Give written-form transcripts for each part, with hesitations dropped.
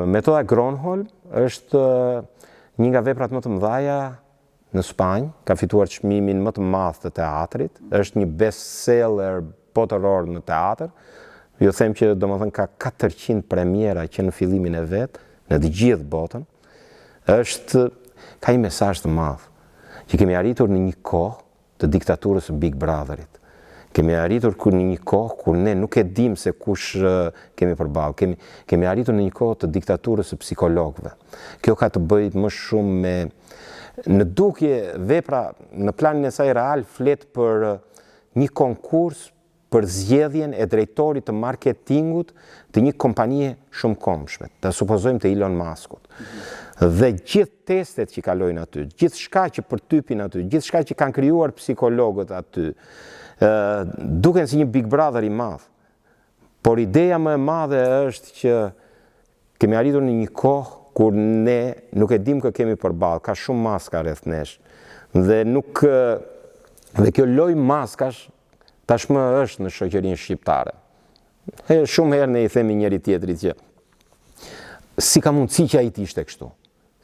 Metoda Gronholm është një nga veprat më të mëdha në Spanjë, ka fituar çmimin më të madh të teatrit, është një bestseller botëror në teatr. Ju them që domethënë ka 400 premiera që në fillimin e vet në të gjithë botën. Ka një mesazh të madh që kemi arritur në një kohë të diktaturës së Big Brotherit. Kemi arritur në një kohë kur ne nuk e dim se kush kemi përballë. Kemi arritur në një kohë të diktaturës së psikologëve. Kjo ka të bëjë më shumë me në dukje vepra në planin e saj real flet për një konkurs për zgjedhjen e drejtorit të marketingut të një kompanie shumë komshme, ta supozojmë të Elon Muskut. Dhe gjithë testet që kalojnë aty, gjithë shka që përtypin aty, gjithë shka që kanë krijuar psikologët aty, duken si një Big Brother i madh. Por ideja më e madhe është që kemi arritur në një kohë kur ne nuk e dim kë kemi përballë, ka shumë maska rreth nesh. Dhe kjo lojë maskash tashmë është në shoqërinë shqiptare. Shumë herë ne i themi njëri tjetrit që si ka mundësi që ai të ishte kështu.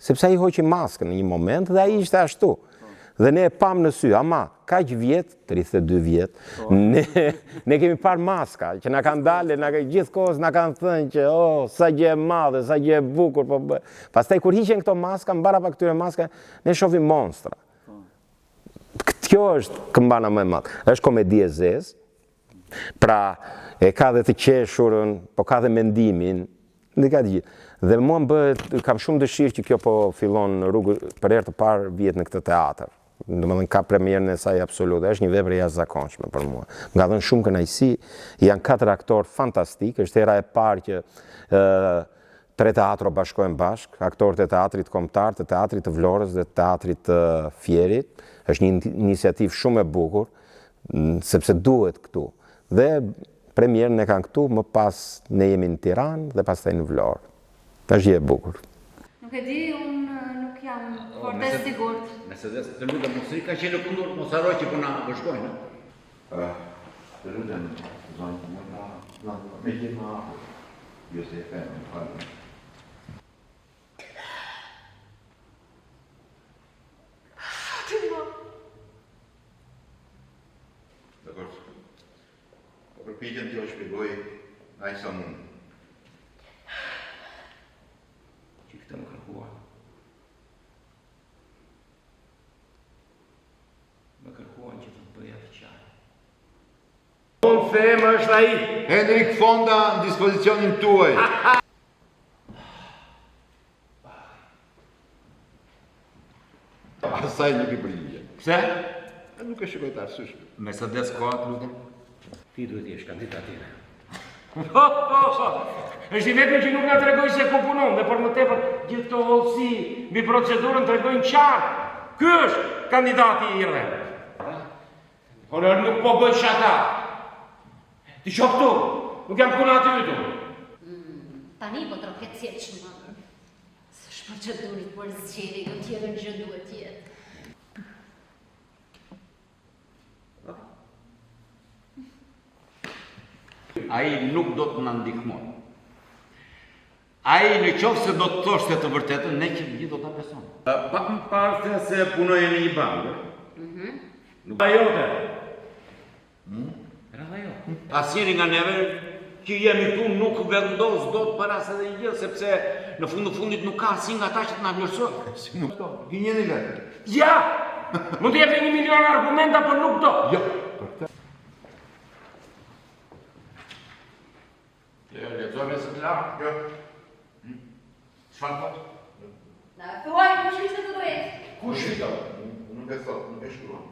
Sepse ai hoqi maskën në një moment dhe ai ishte ashtu. Dhe ne e pam në sy, ama kaq vjet, 32 vjet, ne kemi parë maska që na kanë dalë, gjithkohës na kanë thënë që sa gjë e madhe, sa gjë e bukur po bë. Pastaj kur hiqen këto maska, mbarapa këtyre maska, ne shohim monstra. Kjo është këmbana më e madhe. Është komedi e zezë. Pra e ka dhe të qeshurën, po ka dhe mendimin, dhe ka të gjithë. Dhe mua kam shumë dëshirë që kjo po fillon në rrugë për herë të parë vjet në këtë teatr. Domethënë ka premierën e saj absolute, është një vepër e jashtëzakonshme për mua. Më ka dhënë shumë kënaqësi, janë 4 aktorë fantastikë, është hera e parë që 3 teatro bashkohen bashk, aktorët e teatrit kombëtar, të teatrit të Vlorës dhe të teatrit të Fierit. Është një iniciativë shumë e bukur, sepse duhet këtu. Dhe premierën e kanë këtu, më pas ne jemi në Tiranë dhe pastaj në Vlorë. Është gjë e bukur. Nuk e di, unë nuk jam fort e sigurt. Mercedes, të lutem, mos rika që në kundur, mos harroj që po na bashkojnë. Të lutem, zonjë, me gjithë më hapur. Jo se e fenë, më falë. Dakor. Po përpiqem t'ju shpjegoj aq sa mund. Që këtë më kërkua. Më kërkuan që të bëja të qaj. Unë them është ai. Henrik Fonda në dispozicionin tuaj. Asaj nuk i përgjigje. Pse? Nuk e shikoj të arsysh. Mercedes kohët, lutem. Ti duhet jesh kandidatire. Është i vetmi që nuk nga tregoj se ku punon, dhe për më tepër gjithë këto hollësi mbi procedurën tregojnë qartë. Ky është kandidati i rreth. Por nuk po bëj shaka. Ti shoh këtu, nuk jam puna aty këtu. Tani po troket sjelshëm. S'është procedurit për zgjedhje, do tjetër gjë duhet jetë. Ai nuk do të na ndihmon. Ai në qoftë se do të thoshte të vërtetën, ne që gjithë do ta besojmë. Pak më parë se punojë në një bankë. Nuk ajote. Rradha jo. Asnjëri nga neve që jemi tu nuk vendos dot para se dhe gjë, sepse në fund të fundit nuk ka asnjë nga ata që të na vlerësojë. Si nuk do. Gjenjeni vetë. Ja! Mund të jep 1 milion argumenta, por nuk do. Jo. Lexojmë se të lartë, kjo. Çfarë thot? Na thuaj kush ishte të drejtë. Kush i thot? Nuk e thot, nuk e shkruan.